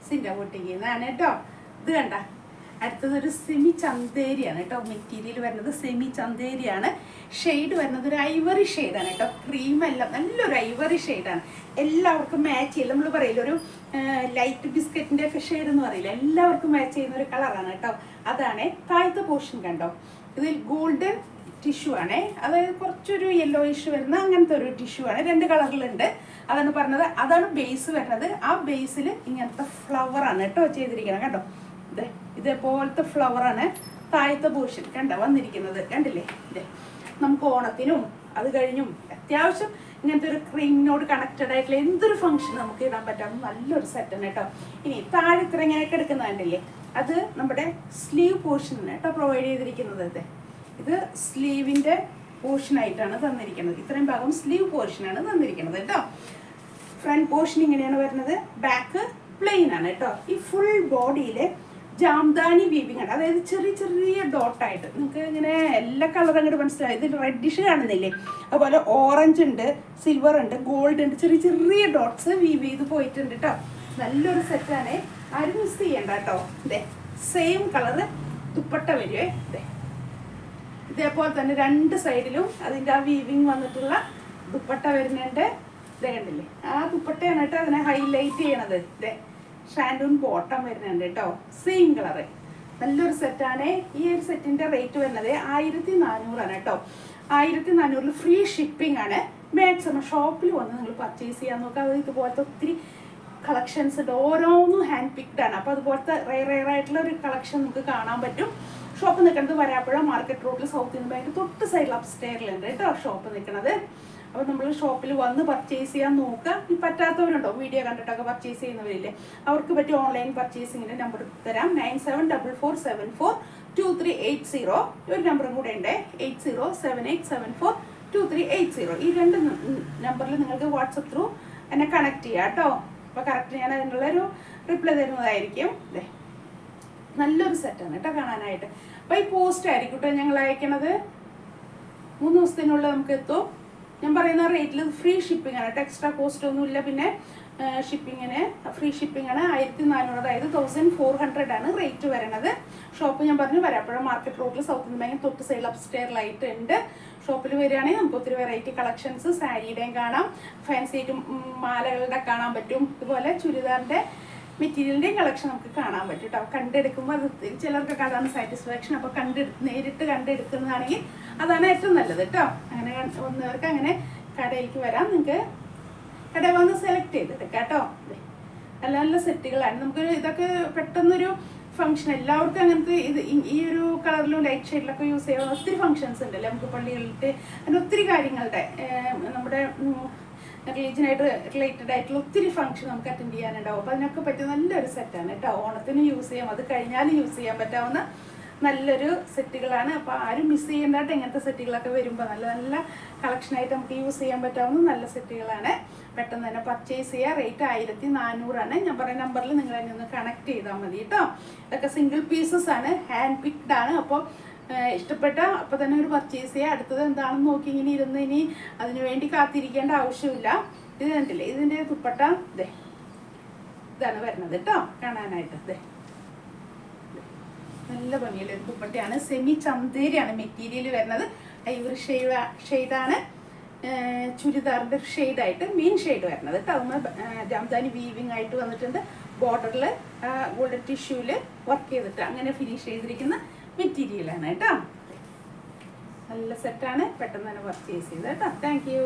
സിൻഡ ബൊട്ടിക്കിന്നാണ് കേട്ടോ. ഇത് കണ്ട, അടുത്തതൊരു സെമി ചന്തേരിയാണ് കേട്ടോ. മെറ്റീരിയൽ വരുന്നത് സെമി ചന്തേരിയാണ്. ഷെയ്ഡ് വരുന്നത് ഒരു ഐവറി ഷെയ്ഡാണ് കേട്ടോ. ക്രീമെല്ലാം നല്ലൊരു ഐവറി ഷെയ്ഡാണ്. എല്ലാവർക്കും മാച്ച് ചെയ്യില്ല, നമ്മൾ പറയില്ല ഒരു ലൈറ്റ് ബിസ്ക്കറ്റിൻ്റെ ഒക്കെ ഷെയ്ഡ് എന്ന് പറയില്ല, എല്ലാവർക്കും മാച്ച് ചെയ്യുന്ന ഒരു കളറാണ് കേട്ടോ. അതാണ് താഴത്തെ പോർഷൻ കണ്ടോ. ഇതിൽ ഗോൾഡൻ ടിഷ്യൂ ആണ്, അതായത് കുറച്ചൊരു യെല്ലോയിഷ് വരുന്ന അങ്ങനത്തെ ഒരു ടിഷ്യൂ ആണ്. 2 കളറിലുണ്ട്, അതാണ് പറഞ്ഞത്. അതാണ് ബേസ് വരുന്നത്. ആ ബേസിൽ ഇങ്ങനത്തെ ഫ്ലവറാണ് കേട്ടോ ചെയ്തിരിക്കുന്നത് കണ്ടോ. ഇതേപോലത്തെ ഫ്ലവറാണ് താഴത്തെ പോർഷൻ കണ്ടോ വന്നിരിക്കുന്നത്. കണ്ടില്ലേ, നമുക്ക് ഓണത്തിനും അത് കഴിഞ്ഞും അത്യാവശ്യം ഇങ്ങനത്തെ ഒരു ക്രീമിനോട് കണക്റ്റഡ് ആയിട്ടുള്ള എന്തൊരു ഫംഗ്ഷൻ നമുക്ക് ഇടാൻ പറ്റാവുന്ന നല്ലൊരു സെറ്റാണ് കേട്ടോ. ഇനി താഴെ ഇത്ര ഇങ്ങനെയൊക്കെ എടുക്കുന്നത് കണ്ടില്ലേ, അത് നമ്മുടെ സ്ലീവ് പോർഷനാണ് കേട്ടോ പ്രൊവൈഡ് ചെയ്തിരിക്കുന്നത്. ഇത് സ്ലീവിൻ്റെ പോർഷനായിട്ടാണ് തന്നിരിക്കുന്നത്. ഇത്രയും ഭാഗം സ്ലീവ് പോർഷനാണ് തന്നിരിക്കുന്നത് കേട്ടോ. ഫ്രണ്ട് പോർഷൻ ഇങ്ങനെയാണ് വരുന്നത്, ബാക്ക് പ്ലെയിൻ ആണ് കേട്ടോ. ഈ ഫുൾ ബോഡിയിൽ ജാംദാനി വീവിങ് ആണ്, അതായത് ചെറിയ ചെറിയ ഡോട്ടായിട്ട് നിങ്ങൾക്ക് ഇങ്ങനെ എല്ലാ കളറും അങ്ങോട്ട് മനസ്സിലായി. ഇത് റെഡിഷ് കാണുന്നില്ലേ, അതുപോലെ ഓറഞ്ച് ഉണ്ട്, സിൽവർ ഉണ്ട്, ഗോൾഡ് ഉണ്ട്, ചെറിയ ചെറിയ ഡോട്ട്സ് വീവ് ചെയ്ത് പോയിട്ടുണ്ട് കേട്ടോ. നല്ലൊരു സെറ്റാണ്, ആരും മിസ് ചെയ്യണ്ട കേട്ടോ. സെയിം കളറ് ദുപ്പട്ട വരുവേ. ഇതേപോലെ തന്നെ 2 സൈഡിലും അതിൻ്റെ ആ വീവിങ് വന്നിട്ടുള്ള ദുപ്പട്ട വരുന്നുണ്ട്. കണ്ടില്ലേ, ആ ദുപ്പട്ടയാണ് കേട്ടോ അതിനെ ഹൈലൈറ്റ് ചെയ്യണത്. ഷാൻഡൂൺ ബോട്ടം വരുന്നുണ്ട് കേട്ടോ, സെയിം കളറ്. നല്ലൊരു സെറ്റാണ്. ഈ ഒരു സെറ്റിന്റെ റേറ്റ് വരുന്നത് 1400 കേട്ടോ. 1400 ഫ്രീ ഷിപ്പിംഗ് ആണ്. മാക്സിമം ഷോപ്പിൽ വന്ന് നിങ്ങൾ പർച്ചേസ് ചെയ്യാൻ നോക്കുക. അത് ഇതുപോലത്തെ ഒത്തിരി കളക്ഷൻസ് ഉണ്ട്, ഓരോന്നും ഹാൻഡ് പിക്ഡ് ആണ്. അപ്പോൾ അതുപോലത്തെ റെയർ ആയിട്ടുള്ള ഒരു കളക്ഷൻ നമുക്ക് കാണാൻ പറ്റും. ഷോപ്പ് നിൽക്കുന്നത് വരാപ്പുഴ മാർക്കറ്റ് റോഡിൽ സൗത്ത് ഇന്ത്യൻ ബാങ്ക് തൊട്ട് സൈഡിൽ അപ്സ്റ്റെയറിലുണ്ട് കേട്ടോ ഷോപ്പ് നിൽക്കുന്നത്. അപ്പോൾ നമ്മൾ ഷോപ്പിൽ വന്ന് പർച്ചേസ് ചെയ്യാൻ നോക്കുക. ഈ പറ്റാത്തവരുണ്ടോ, വീഡിയോ കണ്ടിട്ടൊക്കെ പർച്ചേസ് ചെയ്യുന്നവരില്ലേ, അവർക്ക് പറ്റിയ ഓൺലൈൻ പർച്ചേസിങ്ങിൻ്റെ നമ്പർ തരാം. 9744742380. ഒരു നമ്പറും കൂടെ ഉണ്ട്, 8078742380. ഈ 2 നമ്പറിൽ നിങ്ങൾക്ക് വാട്സപ്പ് ത്രൂ എന്നെ കണക്ട് ചെയ്യാം കേട്ടോ. അപ്പോൾ കറക്റ്റ് ഞാൻ അതിനുള്ളൊരു റിപ്ലൈ തരുന്നതായിരിക്കും. നല്ലൊരു സെറ്റാണ് കേട്ടോ കാണാനായിട്ട്. അപ്പോൾ ഈ പോസ്റ്റ് ആയിരിക്കും കേട്ടോ ഞങ്ങൾ അയക്കണത്. 3 ദിവസത്തിനുള്ളിൽ നമുക്ക് എത്തും. ഞാൻ പറയുന്ന റേറ്റിൽ ഫ്രീ ഷിപ്പിംഗ് ആണ് കേട്ടോ, എക്സ്ട്രാ കോസ്റ്റ് ഒന്നുമില്ല. പിന്നെ ഷിപ്പിങ്ങിന് ഫ്രീ ഷിപ്പിംഗ് ആണ്. 1400, അതായത് 1400 ആണ് റേറ്റ് വരണത്. ഷോപ്പ് ഞാൻ പറഞ്ഞു വരാപ്പുഴ മാർക്കറ്റ് റോഡിൽ സൗത്ത് ഇന്ത്യൻ ബാങ്ക് തൊട്ട് സൈഡിൽ അപ്സ്റ്റെയറിലായിട്ട് ഉണ്ട്. ഷോപ്പിൽ വരികയാണെങ്കിൽ നമുക്ക് ഒത്തിരി വെറൈറ്റി കളക്ഷൻസ് സാരിയുടെയും കാണാം, ഫാൻസി ആയിട്ടും മാലകളുടെ കാണാൻ പറ്റും. ഇതുപോലെ ചുരിദാറിൻ്റെ മെറ്റീരിയലിൻ്റെയും കളക്ഷൻ നമുക്ക് കാണാൻ പറ്റും കേട്ടോ. കണ്ടെടുക്കുമ്പോൾ അത് ചിലർക്കൊക്കെ അതാണ് സാറ്റിസ്ഫാക്ഷൻ. അപ്പോൾ നേരിട്ട് കണ്ടെടുക്കുന്നതാണെങ്കിൽ അതാണ് ഏറ്റവും നല്ലത് കേട്ടോ. അങ്ങനെ വന്നവർക്ക് അങ്ങനെ കടയിലേക്ക് വരാം, നിങ്ങൾക്ക് കടയിൽ വന്ന് സെലക്ട് ചെയ്തിട്ട് കേട്ടോ. നല്ല നല്ല സെറ്റുകളാണ്. നമുക്ക് ഇതൊക്കെ പെട്ടെന്നൊരു ഫംഗ്ഷൻ എല്ലാവർക്കും അങ്ങനത്തെ ഈ ഒരു കളറിലും ലൈറ്റ് ഷെയ്ഡിലൊക്കെ യൂസ് ചെയ്യാൻ ഒത്തിരി ഫംഗ്ഷൻസ് ഉണ്ടല്ലോ നമുക്ക് പള്ളികളിൽ. അങ്ങനെ ഒത്തിരി കാര്യങ്ങളുടെ നമ്മുടെ റിലീജിയനായിട്ട് റിലേറ്റഡ് ആയിട്ടുള്ള ഒത്തിരി ഫംഗ്ഷൻ നമുക്ക് അറ്റൻഡ് ചെയ്യാനുണ്ടാവും. അപ്പോൾ അതിനൊക്കെ പറ്റിയ നല്ലൊരു സെറ്റാണ് കേട്ടോ. ഓണത്തിന് യൂസ് ചെയ്യാം, അത് കഴിഞ്ഞാലും യൂസ് ചെയ്യാൻ പറ്റാവുന്ന നല്ലൊരു സെറ്റുകളാണ്. അപ്പോൾ ആരും മിസ് ചെയ്യേണ്ടതായിട്ട് ഇങ്ങനത്തെ സെറ്റുകളൊക്കെ വരുമ്പോൾ നല്ല നല്ല കളക്ഷനായിട്ട് നമുക്ക് യൂസ് ചെയ്യാൻ പറ്റാവുന്ന നല്ല സെറ്റുകളാണ്. പെട്ടെന്ന് തന്നെ പർച്ചേസ് ചെയ്യുക. റേറ്റ് 1400 ആണ്. ഞാൻ പറയുന്ന നമ്പറിൽ നിങ്ങൾ എന്നെ ഒന്ന് കണക്ട് ചെയ്താൽ മതി കേട്ടോ. ഇതൊക്കെ സിംഗിൾ പീസസ് ആണ്, ഹാൻഡ് പിക്ഡ് ആണ്. അപ്പോൾ ഇഷ്ടപ്പെട്ട അപ്പോൾ തന്നെ ഒരു പർച്ചേസ് ചെയ്യുക. അടുത്തത് എന്താണെന്ന് നോക്കി ഇങ്ങനെ ഇരുന്ന് ഇനി അതിനു വേണ്ടി കാത്തിരിക്കേണ്ട ആവശ്യമില്ല. ഇത് കണ്ടില്ലേ, ഇതിൻ്റെ ദുപ്പട്ട ഇതാണ് വരുന്നത് കേട്ടോ കാണാനായിട്ട്. നല്ല ഭംഗിയുള്ള ഒരു ദുപ്പട്ടയാണ്. സെമി ചന്തേരിയാണ് മെറ്റീരിയൽ വരുന്നത്. ഐവറി ഷെയ്ഡാണ് ചുരിദാറിൻ്റെ ഷെയ്ഡായിട്ട് മെയിൻ ഷെയ്ഡ് വരുന്നത് കേട്ടോ. അതുമ്പോൾ ജാംദാനി വീവിങ് ആയിട്ട് വന്നിട്ടുണ്ട്. ബോർഡറിൽ ഗോൾഡൻ ടിഷ്യൂവിൽ വർക്ക് ചെയ്തിട്ട് അങ്ങനെ ഫിനിഷ് ചെയ്തിരിക്കുന്ന മെറ്റീരിയലാണ് കേട്ടോ. നല്ല സെറ്റാണ്, പെട്ടെന്ന് തന്നെ പർച്ചേസ് ചെയ്ത് കേട്ടോ. Thank you.